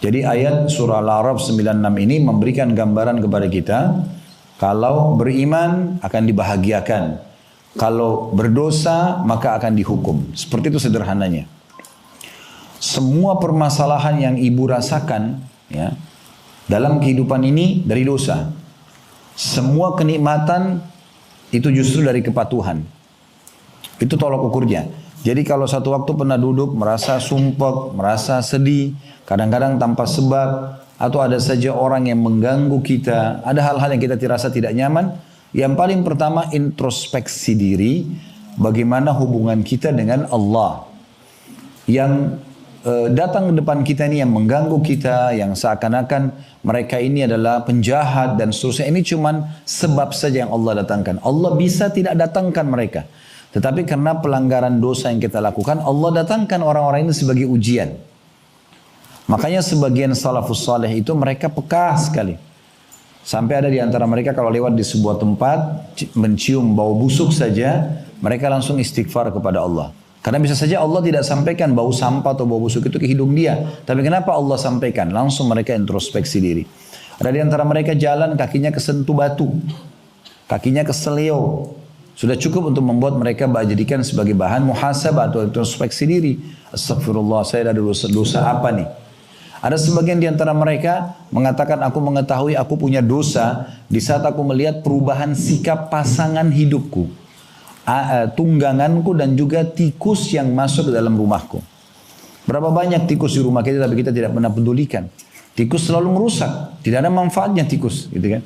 Jadi ayat surah Al-A'raf 96 ini memberikan gambaran kepada kita, kalau beriman akan dibahagiakan, kalau berdosa maka akan dihukum. Seperti itu sederhananya. Semua permasalahan yang ibu rasakan ya, dalam kehidupan ini dari dosa. Semua kenikmatan itu justru dari kepatuhan. Itu tolak ukurnya. Jadi kalau satu waktu pernah duduk merasa sumpek, merasa sedih, kadang-kadang tanpa sebab, atau ada saja orang yang mengganggu kita, ada hal-hal yang kita dirasa tidak nyaman, yang paling pertama introspeksi diri, bagaimana hubungan kita dengan Allah. Yang datang ke depan kita ini yang mengganggu kita, yang seakan-akan mereka ini adalah penjahat dan seterusnya, ini cuman sebab saja yang Allah datangkan. Allah bisa tidak datangkan mereka. Tetapi karena pelanggaran dosa yang kita lakukan, Allah datangkan orang-orang ini sebagai ujian. Makanya sebagian salafus saleh itu mereka peka sekali. Sampai ada di antara mereka kalau lewat di sebuah tempat, mencium bau busuk saja, mereka langsung istighfar kepada Allah. Karena bisa saja Allah tidak sampaikan bau sampah atau bau busuk itu ke hidung dia. Tapi kenapa Allah sampaikan? Langsung mereka introspeksi diri. Ada di antara mereka jalan kakinya kesentuh batu. Kakinya keseleo. Sudah cukup untuk membuat mereka jadikan sebagai bahan muhasabah atau introspeksi diri. Astagfirullah, saya ada dosa apa nih? Ada sebagian di antara mereka mengatakan, aku mengetahui aku punya dosa di saat aku melihat perubahan sikap pasangan hidupku, tungganganku dan juga tikus yang masuk ke dalam rumahku. Berapa banyak tikus di rumah kita tapi kita tidak pernah pedulikan. Tikus selalu merusak, tidak ada manfaatnya tikus, gitu kan?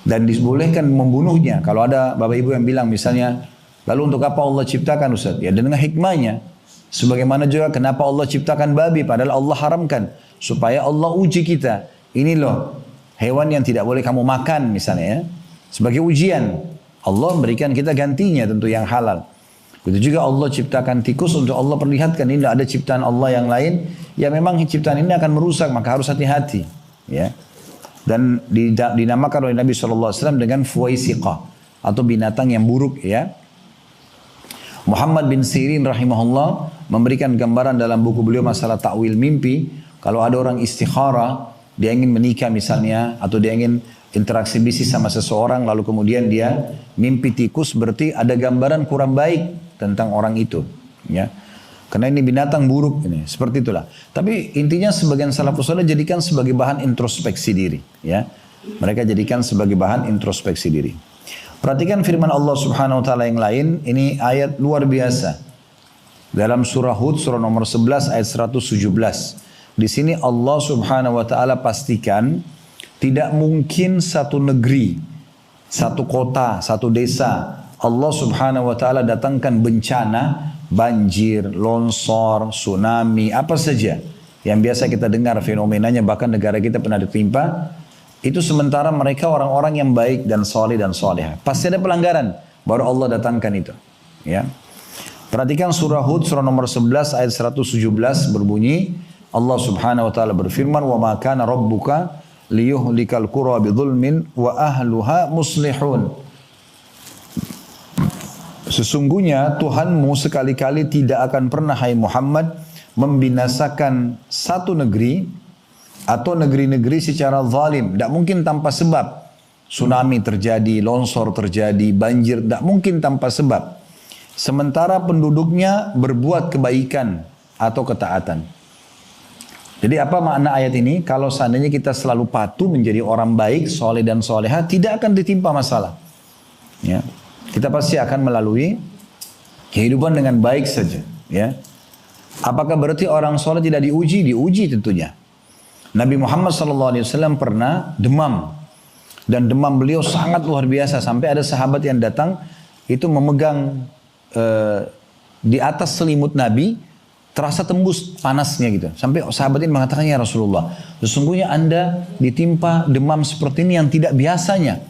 Dan dibolehkan membunuhnya. Kalau ada bapak ibu yang bilang misalnya, lalu untuk apa Allah ciptakan Ustaz? Ya dengan hikmahnya. Sebagaimana juga kenapa Allah ciptakan babi padahal Allah haramkan. Supaya Allah uji kita. Ini loh hewan yang tidak boleh kamu makan misalnya ya. Sebagai ujian. Allah memberikan kita gantinya tentu yang halal. Begitu juga Allah ciptakan tikus untuk Allah perlihatkan ini ada ciptaan Allah yang lain. Ya memang ciptaan ini akan merusak maka harus hati-hati. Ya. Dan dinamakan oleh Nabi SAW dengan fuwaisiqah. Atau binatang yang buruk ya. Muhammad bin Sirin rahimahullah memberikan gambaran dalam buku beliau masalah ta'wil mimpi. Kalau ada orang istikharah, dia ingin menikah misalnya, atau dia ingin interaksi bisnis sama seseorang, lalu kemudian dia mimpi tikus, berarti ada gambaran kurang baik tentang orang itu. Ya. Karena ini binatang buruk ini, seperti itulah. Tapi intinya sebagian salafus saleh jadikan sebagai bahan introspeksi diri. Ya. Mereka jadikan sebagai bahan introspeksi diri. Perhatikan firman Allah Subhanahu wa taala yang lain, ini ayat luar biasa. Dalam surah Hud surah nomor 11 ayat 117. Di sini Allah Subhanahu wa taala pastikan tidak mungkin satu negeri, satu kota, satu desa Allah Subhanahu wa taala datangkan bencana, banjir, longsor, tsunami, apa saja yang biasa kita dengar fenomenanya bahkan negara kita pernah ditimpa. Itu sementara mereka orang-orang yang baik dan soleh dan solehah. Pasti ada pelanggaran, baru Allah datangkan itu. Ya. Perhatikan surah Hud, surah nomor 11 ayat 117 berbunyi, Allah Subhanahu wa taala berfirman, "Wa ma kana rabbuka liyuhlikal qura bidzulmin wa ahluha muslihun." Sesungguhnya Tuhanmu sekali-kali tidak akan pernah, hai Muhammad, membinasakan satu negeri atau negeri-negeri secara zalim. Tidak mungkin tanpa sebab. Tsunami terjadi, longsor terjadi, banjir. Tidak mungkin tanpa sebab. Sementara penduduknya berbuat kebaikan atau ketaatan. Jadi apa makna ayat ini? Kalau seandainya kita selalu patuh menjadi orang baik, soleh dan soleha, tidak akan ditimpa masalah. Ya. Kita pasti akan melalui kehidupan dengan baik saja. Ya. Apakah berarti orang soleh tidak diuji? Diuji tentunya. Nabi Muhammad SAW pernah demam. Dan demam beliau sangat luar biasa. Sampai ada sahabat yang datang, itu memegang di atas selimut Nabi, terasa tembus panasnya gitu. Sampai sahabat ini mengatakan, ya Rasulullah, sesungguhnya anda ditimpa demam seperti ini yang tidak biasanya.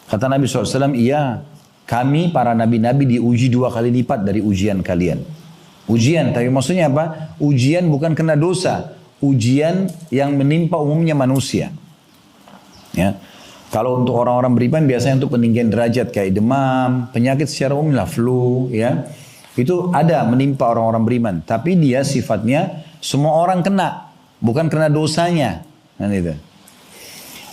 Kata Nabi SAW, iya, kami para nabi-nabi diuji 2 kali lipat dari ujian kalian. Ujian, tapi maksudnya apa? Ujian bukan kena dosa. Ujian yang menimpa umumnya manusia. Ya. Kalau untuk orang-orang beriman biasanya untuk peninggian derajat kayak demam, penyakit secara umum lah, flu, ya. Itu ada menimpa orang-orang beriman, tapi dia sifatnya semua orang kena. bukan karena dosanya. Nah, itu.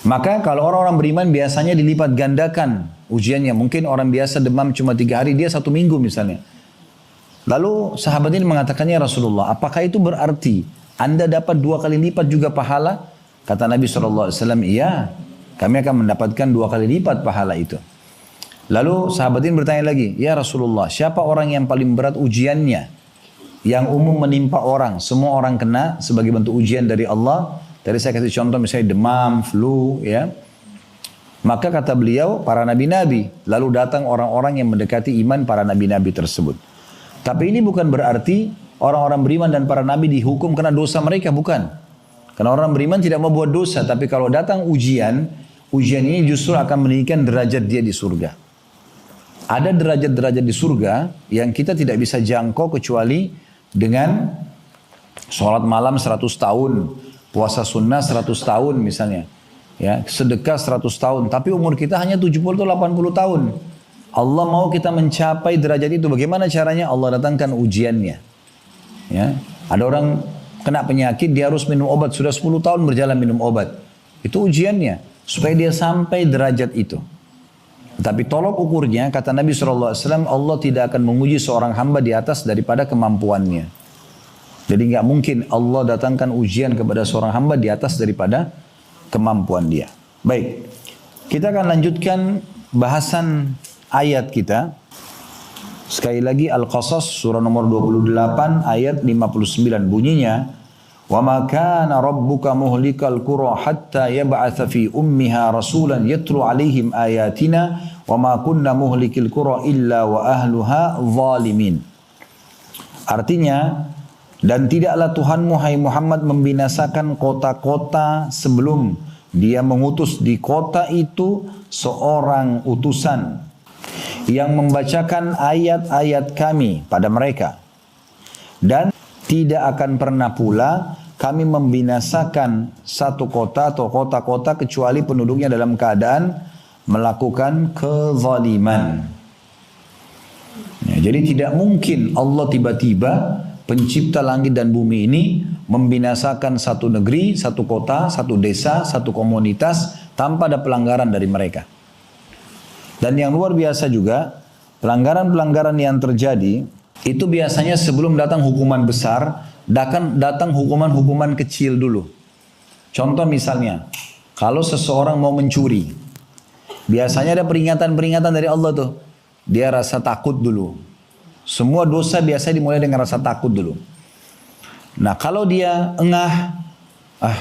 Maka kalau orang-orang beriman biasanya dilipat gandakan ujiannya. Mungkin orang biasa demam cuma 3 hari, dia 1 minggu misalnya. Lalu sahabat ini mengatakannya, Rasulullah, apakah itu berarti Anda dapat 2 kali lipat juga pahala? Kata Nabi SAW, iya, kami akan mendapatkan 2 kali lipat pahala itu. Lalu sahabat ini bertanya lagi, ya Rasulullah, siapa orang yang paling berat ujiannya? Yang umum menimpa orang, semua orang kena sebagai bentuk ujian dari Allah. Tadi saya kasih contoh misalnya demam, flu, ya. Maka kata beliau, para nabi-nabi. Lalu datang orang-orang yang mendekati iman para nabi-nabi tersebut. Tapi ini bukan berarti orang-orang beriman dan para nabi dihukum karena dosa mereka, bukan. Karena orang beriman tidak mau buat dosa, tapi kalau datang ujian ini justru akan meninggikan derajat dia di surga. Ada derajat-derajat di surga yang kita tidak bisa jangkau kecuali dengan sholat malam 100 tahun, puasa sunnah 100 tahun misalnya. Ya, sedekah 100 tahun, tapi umur kita hanya 70 atau 80 tahun. Allah mau kita mencapai derajat itu. Bagaimana caranya? Allah datangkan ujiannya. Ya, ada orang kena penyakit, dia harus minum obat, sudah 10 tahun berjalan minum obat. Itu ujiannya, supaya dia sampai derajat itu. Tapi tolok ukurnya, kata Nabi SAW, Allah tidak akan menguji seorang hamba di atas daripada kemampuannya. Jadi nggak mungkin Allah datangkan ujian kepada seorang hamba di atas daripada kemampuan dia. Baik, kita akan lanjutkan bahasan ayat kita. Sekali lagi Al-Qasas surah nomor 28 ayat 59 bunyinya, wa ma kana rabbuka muhlikal qura hatta yab'atsa fi ummiha rasulan yatlu 'alaihim ayatina wa ma kunna muhlikil qura illa wa ahluha zalimin. Artinya, dan tidaklah Tuhanmu hai Muhammad membinasakan kota-kota sebelum dia mengutus di kota itu seorang utusan yang membacakan ayat-ayat kami pada mereka. Dan tidak akan pernah pula kami membinasakan satu kota atau kota-kota kecuali penduduknya dalam keadaan melakukan kezaliman. Ya, jadi tidak mungkin Allah tiba-tiba pencipta langit dan bumi ini membinasakan satu negeri, satu kota, satu desa, satu komunitas tanpa ada pelanggaran dari mereka. Dan yang luar biasa juga, pelanggaran-pelanggaran yang terjadi itu biasanya sebelum datang hukuman besar, datang hukuman-hukuman kecil dulu. Contoh misalnya, kalau seseorang mau mencuri, biasanya ada peringatan-peringatan dari Allah tuh. Dia rasa takut dulu. Semua dosa biasanya dimulai dengan rasa takut dulu. Nah kalau dia engah,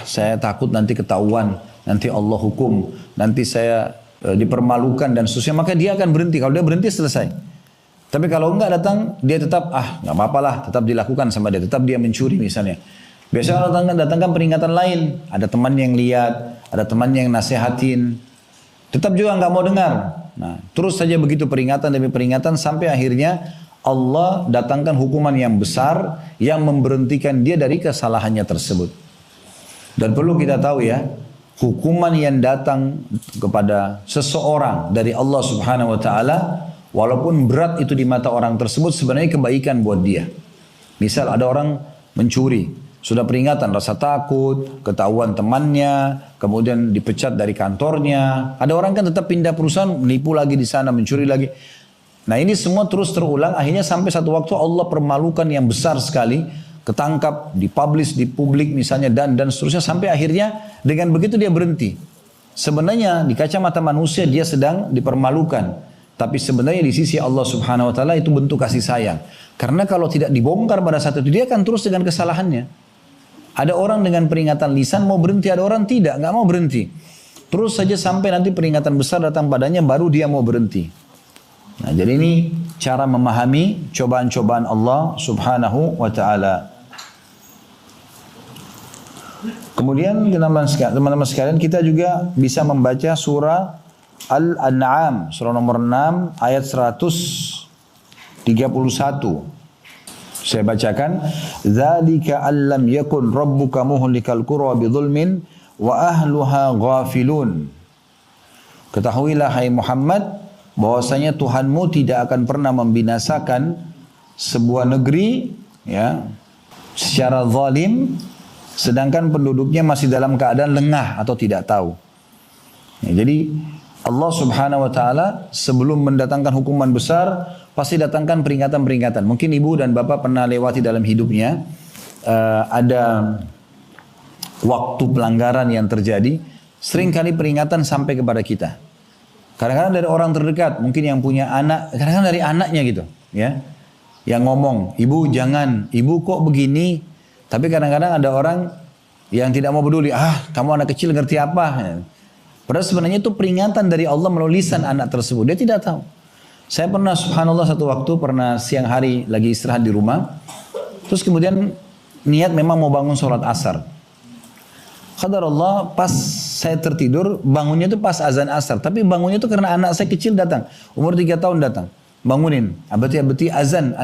saya takut nanti ketahuan, nanti Allah hukum, nanti saya dipermalukan dan seterusnya, maka dia akan berhenti. Kalau dia berhenti selesai. Tapi kalau enggak datang, dia tetap nggak apa-apa lah, tetap dilakukan sama dia, tetap dia mencuri misalnya. Biasanya kalau datangkan peringatan lain, ada teman yang lihat, ada teman yang nasihatin, tetap juga nggak mau dengar. Nah terus saja begitu peringatan demi peringatan sampai akhirnya Allah datangkan hukuman yang besar yang memberhentikan dia dari kesalahannya tersebut. Dan perlu kita tahu ya, hukuman yang datang kepada seseorang dari Allah Subhanahu wa taala, walaupun berat itu di mata orang tersebut, sebenarnya kebaikan buat dia. Misal ada orang mencuri, sudah peringatan, rasa takut, ketahuan temannya, kemudian dipecat dari kantornya. Ada orang kan tetap pindah perusahaan, menipu lagi di sana, mencuri lagi. Nah ini semua terus terulang, akhirnya sampai satu waktu Allah permalukan yang besar sekali, ketangkap, dipublish di publik misalnya dan seterusnya, sampai akhirnya dengan begitu dia berhenti. Sebenarnya di kacamata manusia dia sedang dipermalukan, tapi sebenarnya di sisi Allah Subhanahu wa taala itu bentuk kasih sayang. Karena kalau tidak dibongkar pada saat itu, dia akan terus dengan kesalahannya. Ada orang dengan peringatan lisan mau berhenti, ada orang tidak, nggak mau berhenti. Terus saja sampai nanti peringatan besar datang padanya, baru dia mau berhenti. Nah, jadi ini cara memahami cobaan-cobaan Allah Subhanahu wa taala. Kemudian teman-teman sekalian, kita juga bisa membaca surah Al-An'am, surah nomor 6 ayat 131. Saya bacakan, "Dzalika allam yakun rabbuka muhlikal qura bidzulmin wa ahluha ghafilun." Ketahuilah hai Muhammad, bahwasanya Tuhanmu tidak akan pernah membinasakan sebuah negeri ya secara zalim sedangkan penduduknya masih dalam keadaan lengah atau tidak tahu. Ya, jadi Allah Subhanahu wa taala sebelum mendatangkan hukuman besar pasti datangkan peringatan-peringatan. Mungkin ibu dan bapak pernah lewati dalam hidupnya ada waktu pelanggaran yang terjadi, seringkali peringatan sampai kepada kita. Kadang-kadang dari orang terdekat, mungkin yang punya anak, kadang-kadang dari anaknya gitu, ya, yang ngomong, ibu jangan, ibu kok begini. Tapi kadang-kadang ada orang yang tidak mau peduli, kamu anak kecil ngerti apa? Padahal sebenarnya itu peringatan dari Allah melalui lisan anak tersebut, dia tidak tahu. Saya pernah, subhanallah, satu waktu pernah siang hari lagi istirahat di rumah, terus kemudian niat memang mau bangun sholat asar. Qadarullah pas saya tertidur, bangunnya itu pas azan asar. Tapi bangunnya itu karena anak saya kecil datang. Umur 3 tahun datang. Bangunin. Abati azan.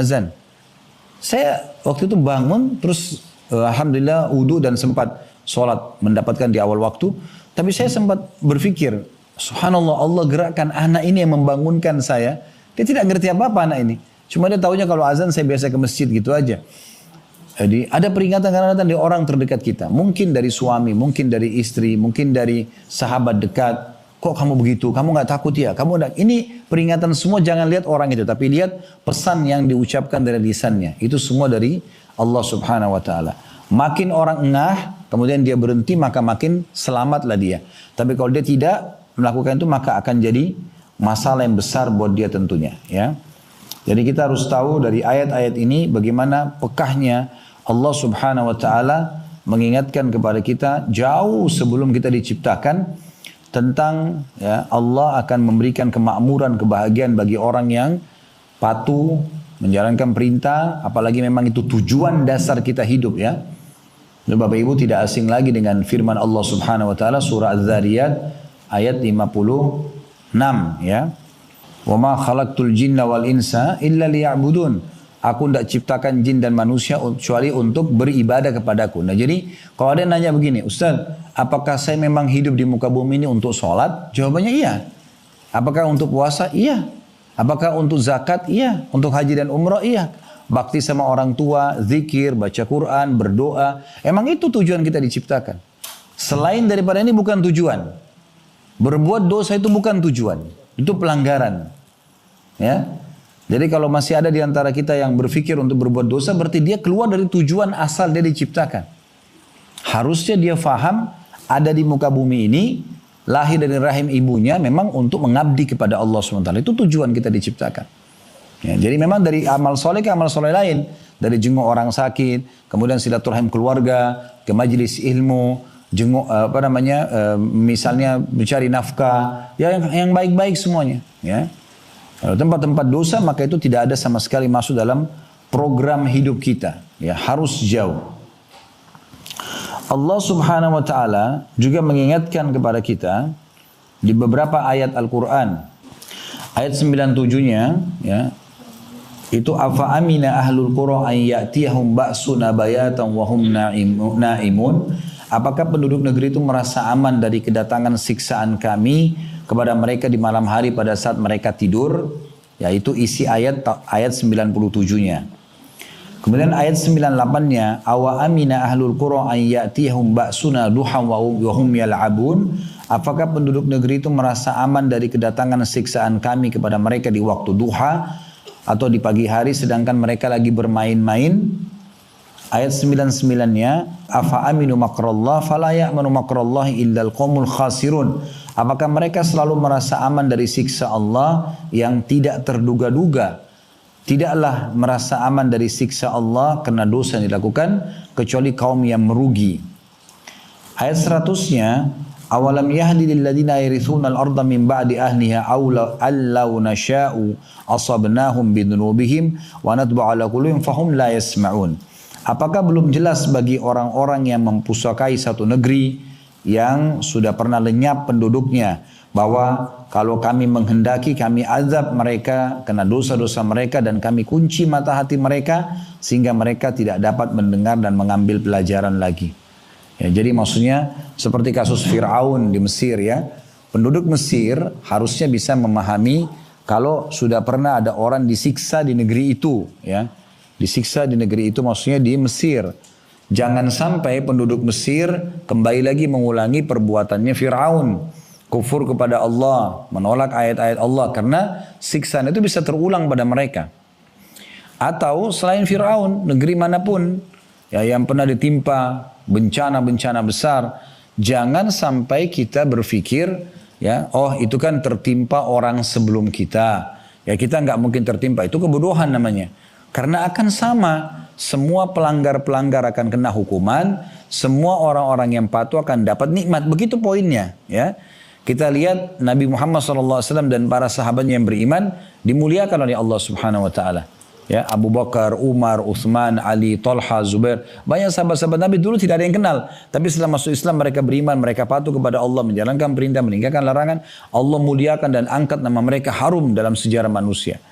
Saya waktu itu bangun, terus alhamdulillah wudu dan sempat sholat mendapatkan di awal waktu. Tapi saya sempat berpikir, subhanallah, Allah gerakkan anak ini yang membangunkan saya. Dia tidak ngerti apa-apa anak ini. Cuma dia tahunya kalau azan saya biasa ke masjid gitu aja. Jadi ada peringatan kadang-kadang dari orang terdekat kita. Mungkin dari suami, mungkin dari istri, mungkin dari sahabat dekat. Kok kamu begitu? Kamu nggak takut ya? Ini peringatan semua, jangan lihat orang itu. Tapi lihat pesan yang diucapkan dari lisannya. Itu semua dari Allah Subhanahu wa ta'ala. Makin orang engah, kemudian dia berhenti, maka makin selamatlah dia. Tapi kalau dia tidak melakukan itu, maka akan jadi masalah yang besar buat dia tentunya. Ya. Jadi kita harus tahu dari ayat-ayat ini bagaimana pekahnya Allah Subhanahu wa ta'ala mengingatkan kepada kita jauh sebelum kita diciptakan tentang ya, Allah akan memberikan kemakmuran, kebahagiaan bagi orang yang patuh, menjalankan perintah, apalagi memang itu tujuan dasar kita hidup ya. Dan Bapak Ibu tidak asing lagi dengan firman Allah Subhanahu wa ta'ala surah Az-Zariyat ayat 56 ya. Wa ma khalaqtul jinna wal insa illa liya'budun. Aku tidak ciptakan jin dan manusia kecuali untuk beribadah kepadaku. Nah jadi kalau ada yang nanya begini, Ustaz, apakah saya memang hidup di muka bumi ini untuk sholat? Jawabannya iya. Apakah untuk puasa? Iya. Apakah untuk zakat? Iya. Untuk haji dan umrah? Iya. Bakti sama orang tua, zikir, baca Quran, berdoa. Emang itu tujuan kita diciptakan. Selain daripada ini bukan tujuan. Berbuat dosa itu bukan tujuan. Itu pelanggaran. Ya. Jadi kalau masih ada di antara kita yang berpikir untuk berbuat dosa, berarti dia keluar dari tujuan asal dia diciptakan. Harusnya dia faham ada di muka bumi ini, lahir dari rahim ibunya memang untuk mengabdi kepada Allah SWT. Itu tujuan kita diciptakan. Ya, jadi memang dari amal soleh ke amal soleh lain. Dari jenguk orang sakit, kemudian silaturahim keluarga, ke majelis ilmu, jenguk misalnya mencari nafkah, ya yang baik-baik semuanya. Ya. Kalau tempat-tempat dosa maka itu tidak ada sama sekali masuk dalam program hidup kita. Ya, harus jauh. Allah Subhanahu wa ta'ala juga mengingatkan kepada kita di beberapa ayat Al-Quran. Ayat 97-nya ya, itu afa amina ahlul qura an ya'tiyahum ba'suna bayatan wa hum na'imun. Apakah penduduk negeri itu merasa aman dari kedatangan siksaan kami kepada mereka di malam hari pada saat mereka tidur? Yaitu isi ayat 97-nya. Kemudian ayat 98-nya, awa amina ahlul qura an ya'tiyahum ba'suna duhan wa hum yal'abun. Apakah penduduk negeri itu merasa aman dari kedatangan siksaan kami kepada mereka di waktu duha atau di pagi hari sedangkan mereka lagi bermain-main? Ayat 99-nya, afa aminu makrallah fala ya'manu makrallahi illal qaumul khasirun. Apakah mereka selalu merasa aman dari siksa Allah yang tidak terduga-duga? Tidaklah merasa aman dari siksa Allah karena dosa yang dilakukan kecuali kaum yang merugi. Ayat 100-nya, awalam yahdi lilladina yarithuna al-arda min ba'di ahliha allau nasha'u asabnahum bidunubihim wa natbu'u ala qulubihim fahum la yasma'un. Apakah belum jelas bagi orang-orang yang mempusakai satu negeri yang sudah pernah lenyap penduduknya bahwa kalau kami menghendaki kami azab mereka karena dosa-dosa mereka dan kami kunci mata hati mereka sehingga mereka tidak dapat mendengar dan mengambil pelajaran lagi. Ya, jadi maksudnya seperti kasus Fir'aun di Mesir ya. Penduduk Mesir harusnya bisa memahami kalau sudah pernah ada orang disiksa di negeri itu ya. Disiksa di negeri itu maksudnya di Mesir. Jangan sampai penduduk Mesir kembali lagi mengulangi perbuatannya Fir'aun. Kufur kepada Allah, menolak ayat-ayat Allah. Karena siksaan itu bisa terulang pada mereka. Atau selain Fir'aun, negeri manapun ya, yang pernah ditimpa bencana-bencana besar. Jangan sampai kita berpikir, ya, oh itu kan tertimpa orang sebelum kita. Ya kita nggak mungkin tertimpa, itu kebodohan namanya. Karena akan sama, semua pelanggar-pelanggar akan kena hukuman, semua orang-orang yang patuh akan dapat nikmat. Begitu poinnya. Ya, kita lihat Nabi Muhammad SAW dan para sahabatnya yang beriman dimuliakan oleh Allah Subhanahu Wa Taala. Ya, Abu Bakar, Umar, Uthman, Ali, Talha, Zubair. Banyak sahabat-sahabat Nabi dulu tidak ada yang kenal. Tapi setelah masuk Islam mereka beriman, mereka patuh kepada Allah, menjalankan perintah, meninggalkan larangan. Allah muliakan dan angkat nama mereka harum dalam sejarah manusia.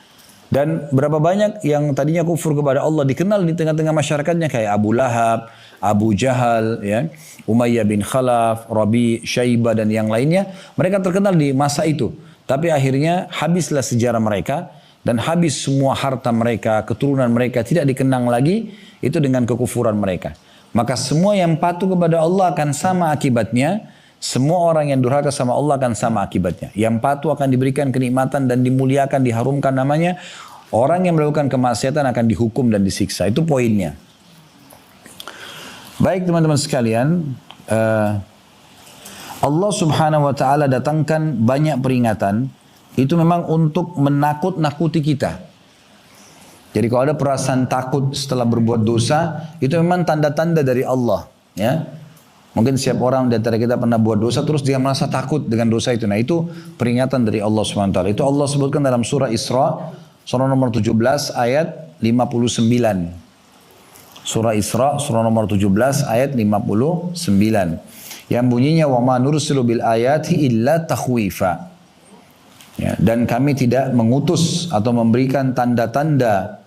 Dan berapa banyak yang tadinya kufur kepada Allah dikenal di tengah-tengah masyarakatnya kayak Abu Lahab, Abu Jahal, ya, Umayyah bin Khalaf, Rabi, Syaibah dan yang lainnya. Mereka terkenal di masa itu. Tapi akhirnya habislah sejarah mereka dan habis semua harta mereka, keturunan mereka tidak dikenang lagi itu dengan kekufuran mereka. Maka semua yang patuh kepada Allah akan sama akibatnya. Semua orang yang durhaka sama Allah akan sama akibatnya. Yang patuh akan diberikan kenikmatan dan dimuliakan, diharumkan namanya. Orang yang melakukan kemaksiatan akan dihukum dan disiksa. Itu poinnya. Baik teman-teman sekalian. Allah Subhanahu Wa Taala datangkan banyak peringatan. Itu memang untuk menakut-nakuti kita. Jadi kalau ada perasaan takut setelah berbuat dosa. Itu memang tanda-tanda dari Allah. Ya. Mungkin setiap orang di antara kita pernah buat dosa terus dia merasa takut dengan dosa itu. Nah itu peringatan dari Allah SWT. Itu Allah sebutkan dalam surah Isra, surah nomor 17 ayat 59. Surah Isra, surah nomor 17 ayat 59. Yang bunyinya wa ma nursilu bil ayati illa takhwifa. Ya, dan kami tidak mengutus atau memberikan tanda-tanda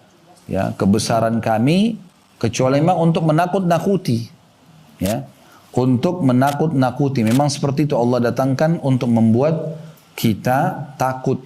ya, kebesaran kami kecuali memang untuk menakut-nakuti. Ya. Untuk menakut-nakuti. Memang seperti itu Allah datangkan untuk membuat kita takut.